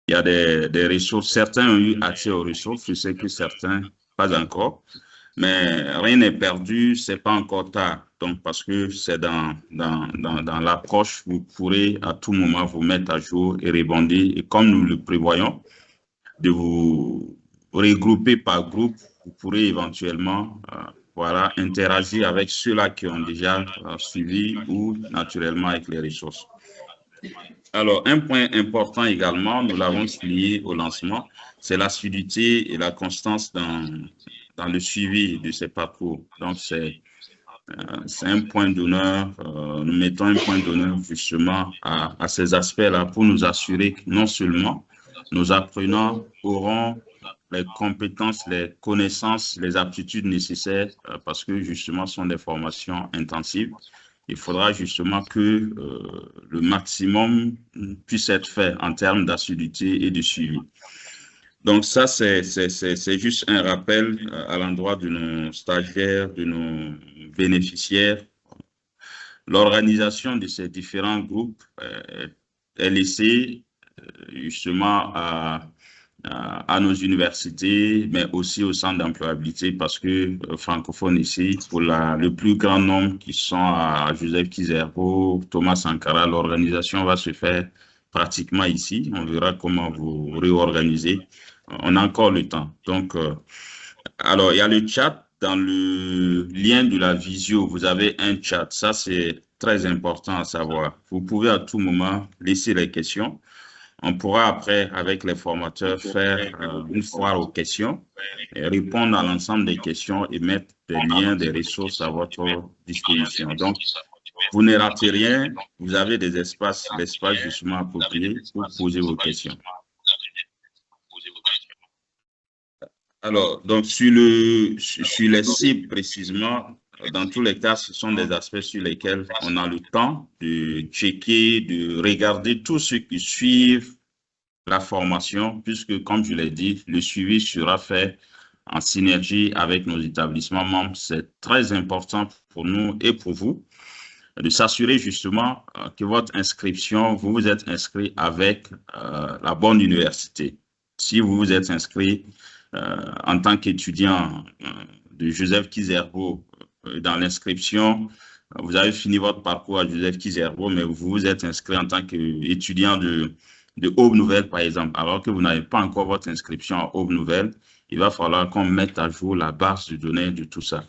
Il y a des ressources. Certains ont eu accès aux ressources. Je sais que certains, pas encore. Mais rien n'est perdu, c'est pas encore tard. Donc, parce que c'est dans l'approche, vous pourrez à tout moment vous mettre à jour et rebondir. Et comme nous le prévoyons, de vous regrouper par groupe, vous pourrez éventuellement voilà, interagir avec ceux-là qui ont déjà suivi ou naturellement avec les ressources. Alors, un point important également, nous l'avons souligné au lancement, c'est l'assiduité et la constance dans le suivi de ces parcours. Donc, c'est un point d'honneur, nous mettons un point d'honneur justement à ces aspects-là pour nous assurer que non seulement nos apprenants auront les compétences, les connaissances, les aptitudes nécessaires, parce que justement, ce sont des formations intensives. Il faudra justement que le maximum puisse être fait en termes d'assiduité et de suivi. Donc ça, c'est juste un rappel à l'endroit de nos stagiaires, de nos bénéficiaires. L'organisation de ces différents groupes est laissée justement à nos universités, mais aussi au centre d'employabilité parce que francophone ici, pour le plus grand nombre qui sont à Joseph Kizerbo, Thomas Sankara, l'organisation va se faire pratiquement ici. On verra comment vous réorganisez. On a encore le temps. Donc, alors, il y a le chat. Dans le lien de la visio, vous avez un chat. Ça, c'est très important à savoir. Vous pouvez à tout moment laisser les questions. On pourra après, avec les formateurs, faire une foire aux questions, et répondre à l'ensemble des questions et mettre des liens, des ressources à votre disposition. Donc, vous ne ratez rien. Vous avez des espaces, l'espace justement approprié pour poser vos questions. Alors, donc sur les cibles précisément, dans tous les cas, ce sont des aspects sur lesquels on a le temps de checker, de regarder tous ceux qui suivent la formation, puisque, comme je l'ai dit, le suivi sera fait en synergie avec nos établissements membres. C'est très important pour nous et pour vous de s'assurer justement que votre inscription, vous vous êtes inscrit avec la bonne université. Si vous vous êtes inscrit en tant qu'étudiant de Joseph Kizerbo dans l'inscription, vous avez fini votre parcours à Joseph Kizerbo, mais vous vous êtes inscrit en tant qu'étudiant de Aube Nouvelle, par exemple, alors que vous n'avez pas encore votre inscription à Aube Nouvelle, il va falloir qu'on mette à jour la base de données de tout ça.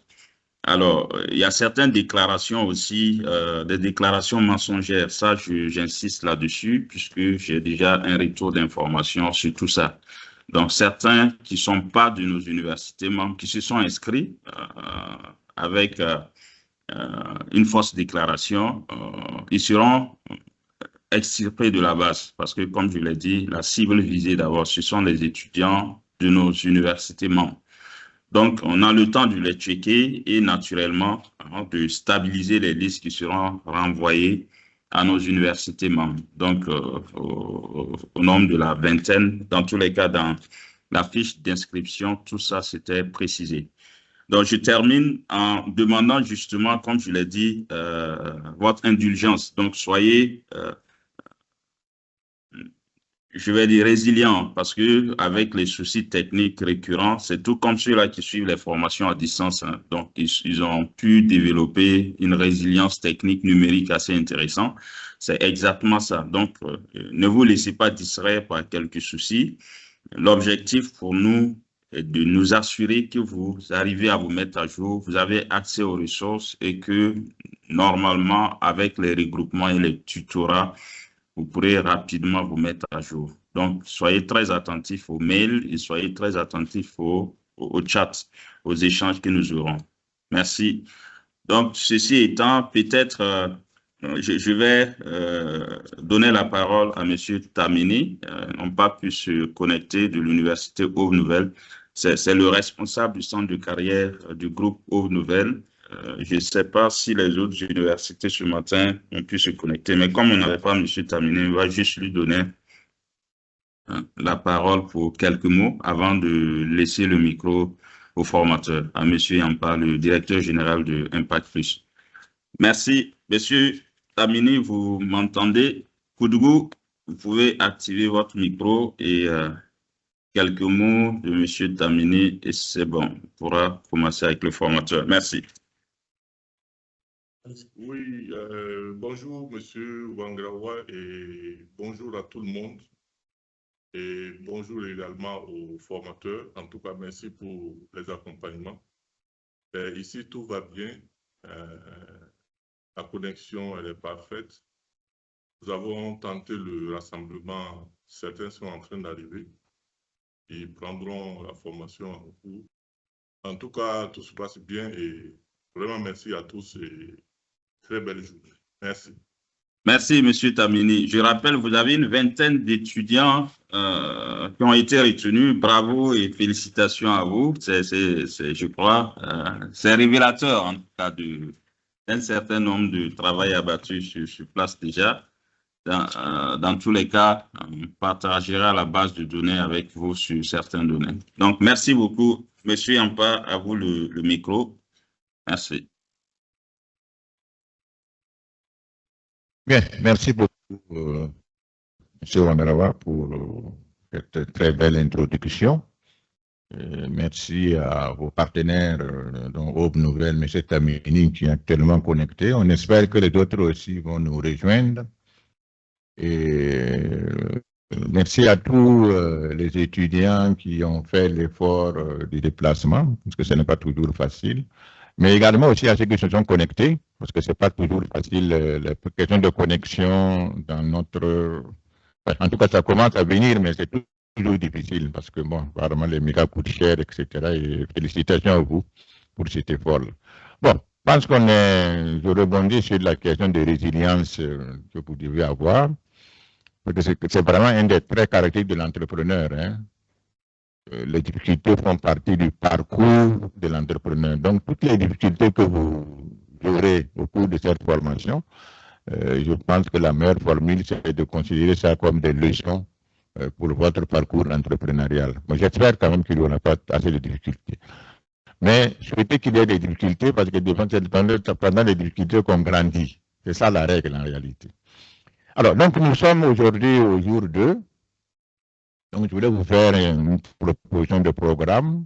Alors, il y a certaines déclarations aussi, des déclarations mensongères. Ça, j'insiste là-dessus, puisque j'ai déjà un retour d'information sur tout ça. Donc, certains qui ne sont pas de nos universités membres, qui se sont inscrits avec une fausse déclaration, ils seront extirpés de la base. Parce que, comme je l'ai dit, la cible visée d'abord, ce sont les étudiants de nos universités membres. Donc, on a le temps de les checker et naturellement de stabiliser les listes qui seront renvoyées à nos universités membres. Donc, au nombre de la vingtaine, dans tous les cas, dans la fiche d'inscription, tout ça, c'était précisé. Donc, je termine en demandant justement, comme je l'ai dit, votre indulgence. Donc, soyez je vais dire résilient parce que avec les soucis techniques récurrents, c'est tout comme ceux-là qui suivent les formations à distance. Hein. Donc, ils ont pu développer une résilience technique numérique assez intéressante. C'est exactement ça. Donc, ne vous laissez pas distraire par quelques soucis. L'objectif pour nous est de nous assurer que vous arrivez à vous mettre à jour, vous avez accès aux ressources et que normalement, avec les regroupements et les tutorats, vous pourrez rapidement vous mettre à jour. Donc, soyez très attentifs aux mails et soyez très attentifs au chat, aux échanges que nous aurons. Merci. Donc, ceci étant, peut-être, je vais donner la parole à M. Tamini, n'ont pas pu se connecter de l'Université Aube Nouvelle. C'est le responsable du centre de carrière du groupe Aube Nouvelle. Je ne sais pas si les autres universités ce matin ont pu se connecter, mais comme on n'avait pas M. Tamini, on va juste lui donner la parole pour quelques mots avant de laisser le micro au formateur, à M. Yampa, le directeur général de Impact Plus. Merci. Monsieur Tamini, vous m'entendez? Koudou, vous pouvez activer votre micro et quelques mots de M. Tamini et c'est bon. On pourra commencer avec le formateur. Merci. Oui, bonjour Monsieur Wangrawa et bonjour à tout le monde. Et bonjour également aux formateurs. En tout cas, merci pour les accompagnements. Ici, tout va bien. La connexion, elle est parfaite. Nous avons tenté le rassemblement. Certains sont en train d'arriver. Ils prendront la formation en cours. En tout cas, tout se passe bien et vraiment merci à tous et très belle journée. Merci. Merci, M. Tamini. Je rappelle, vous avez une vingtaine d'étudiants qui ont été retenus. Bravo et félicitations à vous. Je crois, c'est révélateur en tout cas d'un certain nombre de travail abattu sur place déjà. Dans tous les cas, on partagera la base de données avec vous sur certaines données. Donc, merci beaucoup. Monsieur Yampa, à vous le micro. Merci. Bien, merci beaucoup, M. Wangrawa, pour cette très belle introduction. Merci à vos partenaires, dont Aube Nouvelle, M. Tamini, qui est actuellement connecté. On espère que les autres aussi vont nous rejoindre. Et merci à tous les étudiants qui ont fait l'effort du déplacement, parce que ce n'est pas toujours facile. Mais également aussi à ceux qui se sont connectés, parce que ce n'est pas toujours facile, les questions de connexion dans notre... En tout cas, ça commence à venir, mais c'est toujours difficile, parce que, bon, apparemment, les mégas coûtent cher, etc. Et félicitations à vous pour cet effort-là. Bon, je pense je rebondis sur la question de résilience que vous devez avoir, parce que c'est vraiment un des traits caractéristiques de l'entrepreneur, hein. Les difficultés font partie du parcours de l'entrepreneur. Donc, toutes les difficultés que vous aurez au cours de cette formation, je pense que la meilleure formule, c'est de considérer ça comme des leçons pour votre parcours entrepreneurial. Moi, j'espère quand même qu'il n'y aura pas assez de difficultés. Mais souhaitez qu'il y ait des difficultés parce que pendant les difficultés qu'on grandit. C'est ça la règle en réalité. Alors, donc, nous sommes aujourd'hui au jour 2. Donc, je voulais vous faire une proposition de programme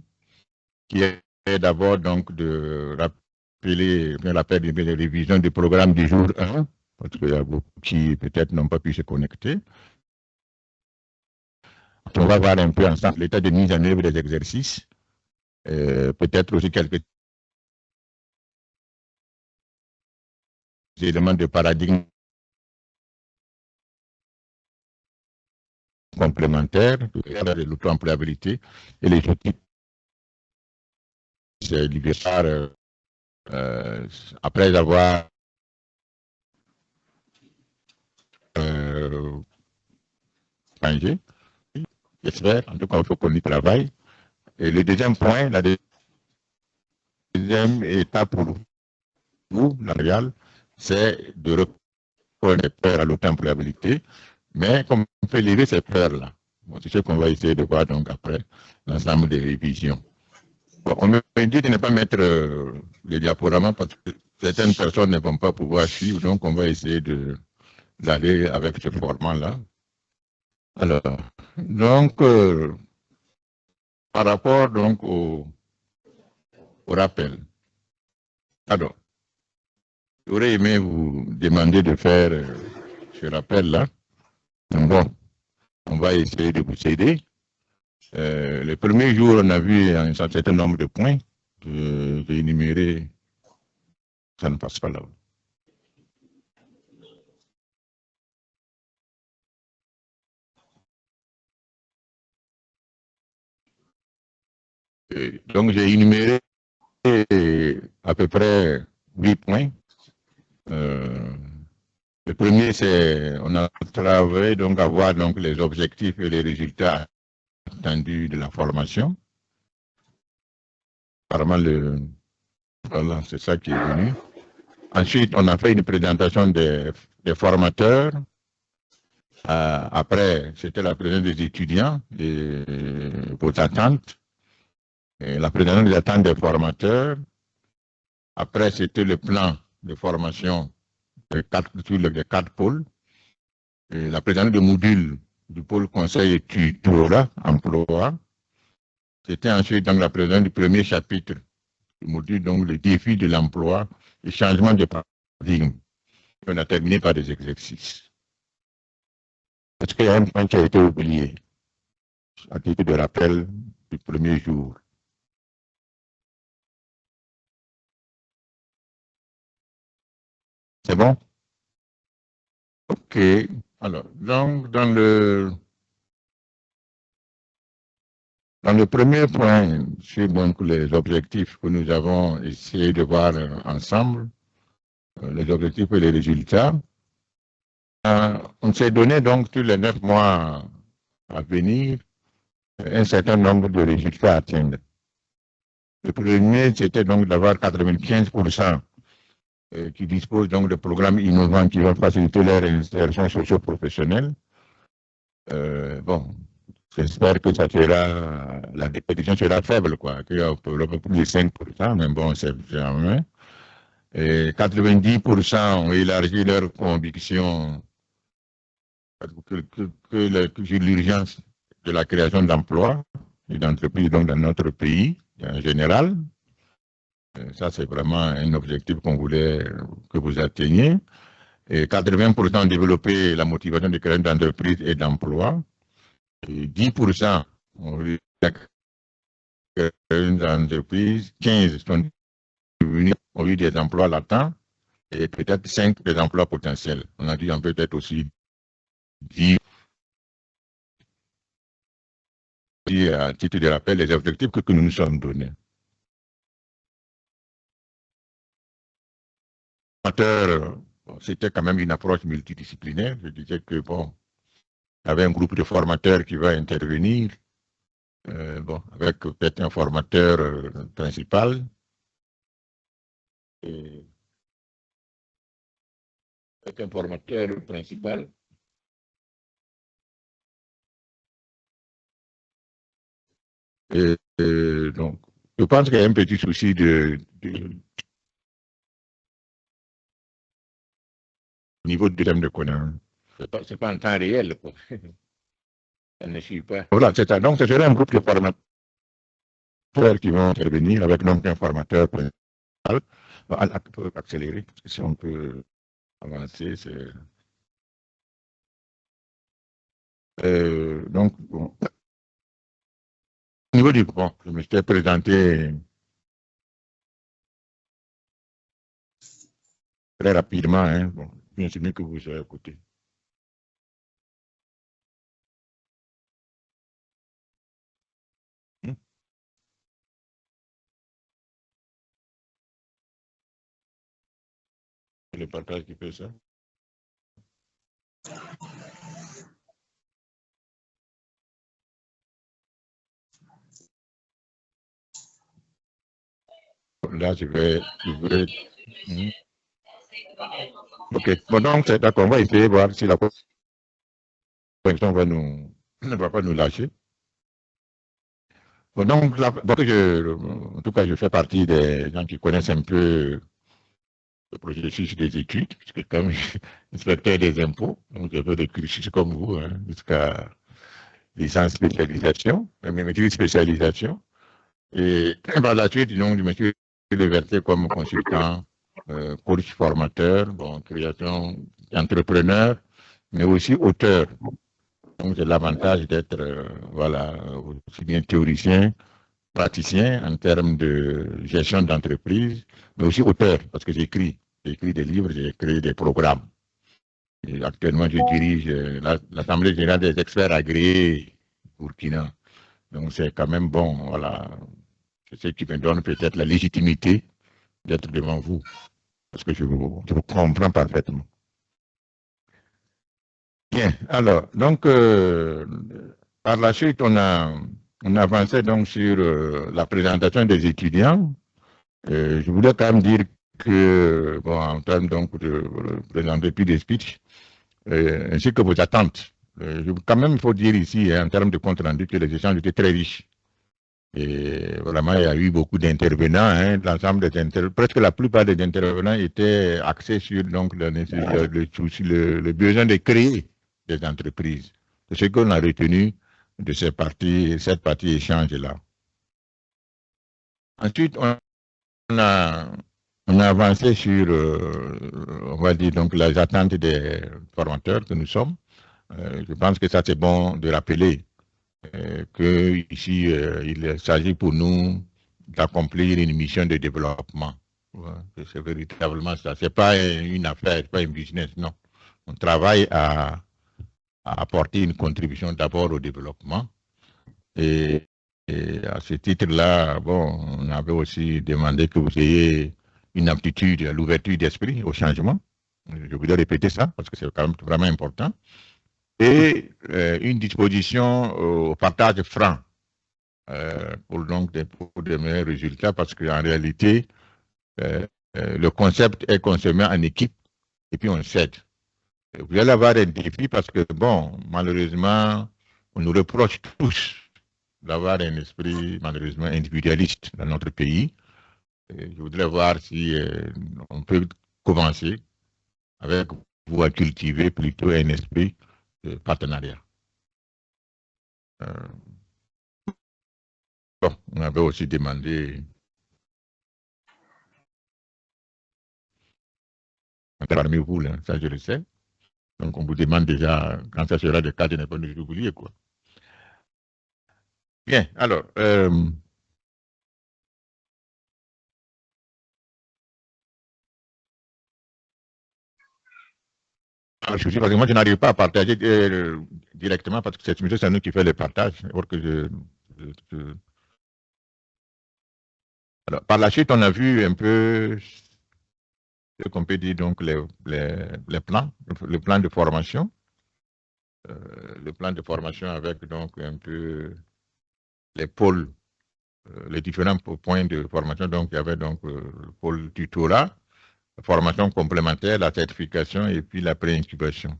qui est d'abord donc de rappeler les révisions du programme du jour 1, parce qu'il y a beaucoup qui peut-être n'ont pas pu se connecter. On va voir un peu ensemble l'état de mise en œuvre des exercices, peut-être aussi quelques éléments de paradigme complémentaires, de l'auto-employabilité et les outils libéraux après avoir changé. J'espère, en tout cas, il faut qu'on y travaille. Et le deuxième point, la deuxième étape pour vous, la réelle, c'est de reconnaître les peurs à l'auto-employabilité, mais comme on fait lever ces peurs-là. Bon, c'est ce qu'on va essayer de voir donc après l'ensemble des révisions. Bon, on me dit de ne pas mettre les diaporamas parce que certaines personnes ne vont pas pouvoir suivre, donc on va essayer d'aller avec ce format-là. Alors, donc, par rapport donc au rappel. Alors, j'aurais aimé vous demander de faire ce rappel-là. Bon, on va essayer de vous aider. Le premier jour, on a vu un certain nombre de points. J'ai énuméré. Ça ne passe pas là. Donc, j'ai énuméré à peu près 8 points. Le premier, c'est on a travaillé donc à voir donc, les objectifs et les résultats attendus de la formation. Apparemment, voilà, c'est ça qui est venu. Ensuite, on a fait une présentation des formateurs. Après, c'était la présentation des étudiants, vos attentes. Et la présentation des attentes des formateurs. Après, c'était le plan de formation sur les 4 pôles. la présidente de module du pôle conseil et tutorat emploi. C'était ensuite donc la présidente du premier chapitre du module, donc le défi de l'emploi et changement de paradigme. On a terminé par des exercices. Est-ce qu'il y a un point qui a été oublié à titre de rappel du premier jour? C'est bon? Ok. Alors, donc, dans le premier point, c'est donc les objectifs que nous avons essayé de voir ensemble, les objectifs et les résultats. On s'est donné donc tous les 9 mois à venir un certain nombre de résultats à atteindre. Le premier, c'était donc d'avoir 95% qui disposent donc de programmes innovants qui vont faciliter leur insertion socio-professionnelle. Bon, j'espère que ça sera, la répétition sera faible, quoi, qu'il y a plus de 5%, mais bon, c'est jamais. Et 90% ont élargi leur conviction que l'urgence de la création d'emplois et d'entreprises dans notre pays en général. Ça, c'est vraiment un objectif qu'on voulait que vous atteigniez. Et 80% ont développé la motivation de création d'entreprises et d'emplois. Et 10% ont réussi à créer une entreprise, 15 sont devenus, ont eu des emplois latents et peut-être 5 des emplois potentiels. On a dit peut-être aussi 10 à titre de rappel les objectifs que nous nous sommes donnés. C'était quand même une approche multidisciplinaire. Je disais que bon, il y avait un groupe de formateurs qui va intervenir, bon, avec peut-être un formateur principal. Et avec un formateur principal. Et donc, je pense qu'il y a un petit souci au niveau du thème de connaissance. C'est pas en temps réel, quoi. Elle ne suit pas. Voilà, c'est ça. Donc, ce serait un groupe de formateurs qui vont intervenir avec donc un formateur principal. On peut accélérer, parce que si on peut avancer, c'est... donc, bon. Au niveau du bon, je me suis présenté très rapidement, hein. Bon, bien sûr mieux que vous soyez à côté. Le partage qui fait ça. Là, je vais... Ok, bon, donc, d'accord, on va essayer de voir si la connexion ne va pas nous lâcher. Bon, donc, là, en tout cas, je fais partie des gens qui connaissent un peu le processus des études, puisque comme inspecteur des impôts, donc j'ai fait des cursus comme vous, hein, jusqu'à licence spécialisation, même maîtrise spécialisation. Et par la suite, donc, je me suis déversé comme consultant, coach formateur, bon, création d'entrepreneur, mais aussi auteur. Donc, j'ai l'avantage d'être, voilà, aussi bien théoricien, praticien en termes de gestion d'entreprise, mais aussi auteur, parce que j'écris des livres, j'ai créé des programmes. Et actuellement, je dirige l'Assemblée générale des experts agréés Burkina. Donc, c'est quand même bon, voilà. C'est ce qui me donne peut-être la légitimité d'être devant vous, parce que je vous comprends parfaitement. Bien, alors, donc, par la suite, on avançait donc sur la présentation des étudiants. Je voulais quand même dire que, bon, en termes donc de présenter plus des speeches, ainsi que vos attentes. Quand même, il faut dire ici, hein, en termes de compte rendu, que les échanges étaient très riches. Et vraiment, il y a eu beaucoup d'intervenants, hein, l'ensemble des presque la plupart des intervenants étaient axés sur donc, le besoin de créer des entreprises. C'est ce qu'on a retenu de cette partie échange-là. Ensuite, on a avancé sur, on va dire, donc, les attentes des formateurs que nous sommes. Je pense que ça, c'est bon de rappeler qu'ici, il s'agit pour nous d'accomplir une mission de développement. Ouais, c'est véritablement ça. Ce n'est pas une affaire, ce n'est pas un business, non. On travaille à apporter une contribution d'abord au développement. Et à ce titre-là, bon, on avait aussi demandé que vous ayez une aptitude à l'ouverture d'esprit, au changement. Je voudrais répéter ça parce que c'est quand même vraiment important. Et une disposition au partage franc pour de meilleurs résultats parce qu'en réalité, le concept est consommé en équipe et puis on s'aide. Vous allez avoir un défi parce que, bon, malheureusement, on nous reproche tous d'avoir un esprit, malheureusement, individualiste dans notre pays. Et je voudrais voir si on peut commencer avec vous à cultiver plutôt un esprit de partenariat. Bon, on avait aussi demandé parmi vous, là, ça je le sais. Donc on vous demande déjà, quand ça sera le cas, de ne pas nous oublier, quoi. Bien, alors, parce que moi je n'arrive pas à partager directement parce que c'est nous qui fait le partage. Alors, par la suite, on a vu un peu ce qu'on peut dire, donc les plans, le plan de formation. Le plan de formation avec donc un peu les pôles, les différents points de formation. Donc, il y avait donc le pôle tutorat, la formation complémentaire, la certification et puis la pré-incubation.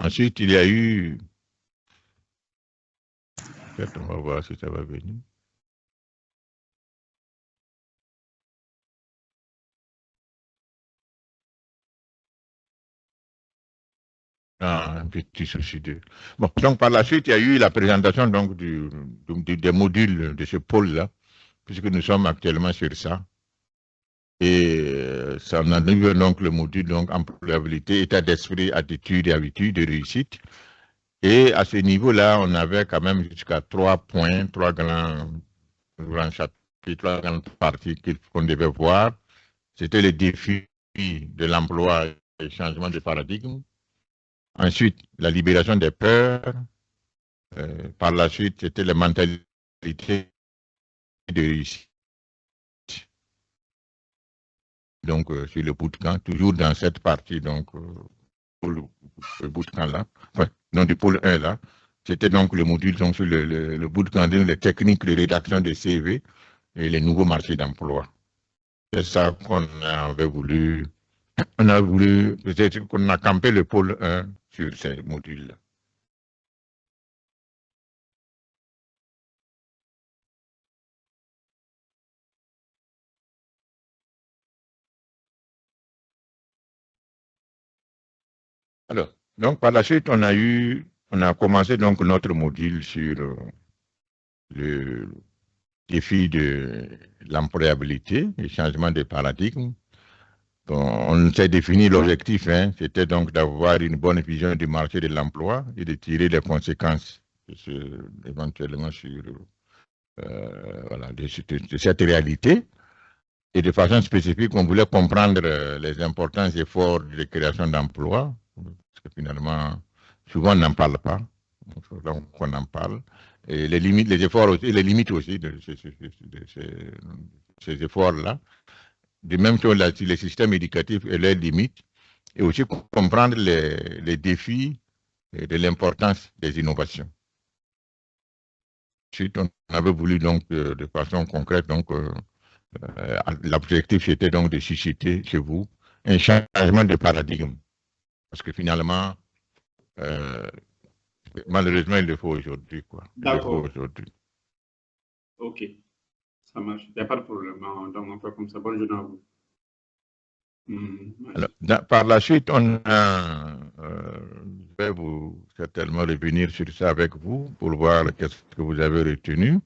Ensuite, il y a eu... Peut-être on va voir si ça va venir. Ah, un petit souci de... Bon, donc par la suite, il y a eu la présentation donc des modules de ce pôle-là, puisque nous sommes actuellement sur ça. Et ça en arrive donc le module donc employabilité, état d'esprit, attitude et habitude de réussite. Et à ce niveau-là, on avait quand même jusqu'à 3 points, 3 grands chapitres, 3 grandes parties qu'on devait voir. C'était les défis de l'emploi et le changement de paradigme. Ensuite, la libération des peurs. Par la suite, c'était la mentalité de réussite. Donc, sur le bootcamp, toujours dans cette partie, donc, pour le bootcamp-là, enfin, non, du pôle 1 là, c'était donc le module donc, sur le bootcamp, les techniques de rédaction de CV et les nouveaux marchés d'emploi. C'est ça qu'on avait voulu, peut-être qu'on a campé le pôle 1 sur ces modules-là. Alors, donc par la suite, on a commencé donc notre module sur le défi de l'employabilité, le changement de paradigme. On s'est défini l'objectif, hein, c'était donc d'avoir une bonne vision du marché de l'emploi et de tirer les conséquences éventuellement sur voilà, de cette réalité. Et de façon spécifique, on voulait comprendre les importants efforts de création d'emplois, parce que finalement, souvent on n'en parle pas, donc on en parle, et les limites, les efforts aussi, et les limites aussi de ces efforts-là, de même sur les systèmes éducatifs et leurs limites, et aussi comprendre les défis et de l'importance des innovations. Ensuite, on avait voulu donc, de façon concrète, donc, l'objectif c'était donc de susciter chez vous un changement de paradigme. Parce que finalement, malheureusement, il le faut aujourd'hui, quoi. Il le faut aujourd'hui. Ok, ça marche. Il n'y a pas de problème. Donc, on fait comme ça. Bonne journée à vous. Alors, par la suite, je vais vous certainement revenir sur ça avec vous pour voir qu'est-ce que vous avez retenu.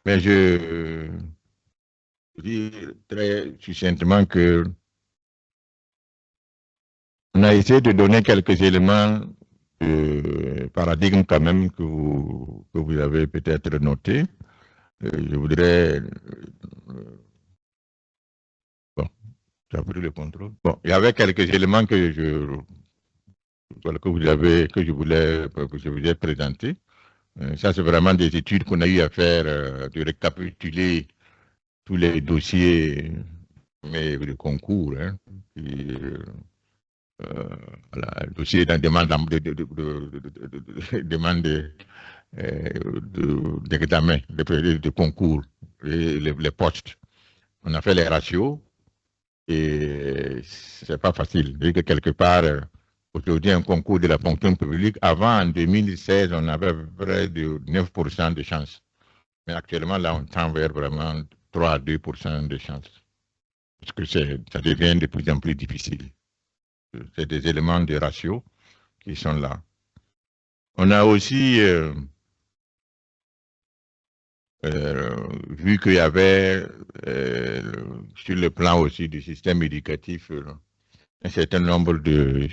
Mais je dis très succinctement que on a essayé de donner quelques éléments de paradigme quand même que vous avez peut-être notés. Je voudrais... bon, j'ai pris le contrôle. Bon, il y avait quelques éléments que je vous ai présentés. Ça, c'est vraiment des études qu'on a eu à faire, de récapituler tous les dossiers mais de concours. Hein, voilà, le dossier d'un demande d'examen, de concours, et les postes. On a fait les ratios et c'est pas facile. Vu que quelque part, aujourd'hui, un concours de la fonction publique, avant, en 2016, on avait près de 9% de chances. Mais actuellement, là, on tend vers vraiment 3 à 2% de chances. Parce que ça devient de plus en plus difficile. C'est des éléments de ratio qui sont là. On a aussi vu qu'il y avait, sur le plan aussi du système éducatif, un certain nombre de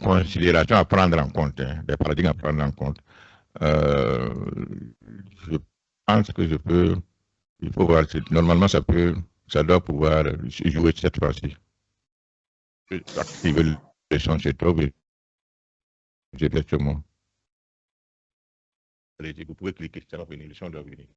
considérations à prendre en compte, hein, des paradigmes à prendre en compte. Je pense que il faut voir, normalement ça doit pouvoir jouer cette fois-ci. Activer le son chez toi, exactement. Allez, vous pouvez cliquer, ça va venir, le son doit venir.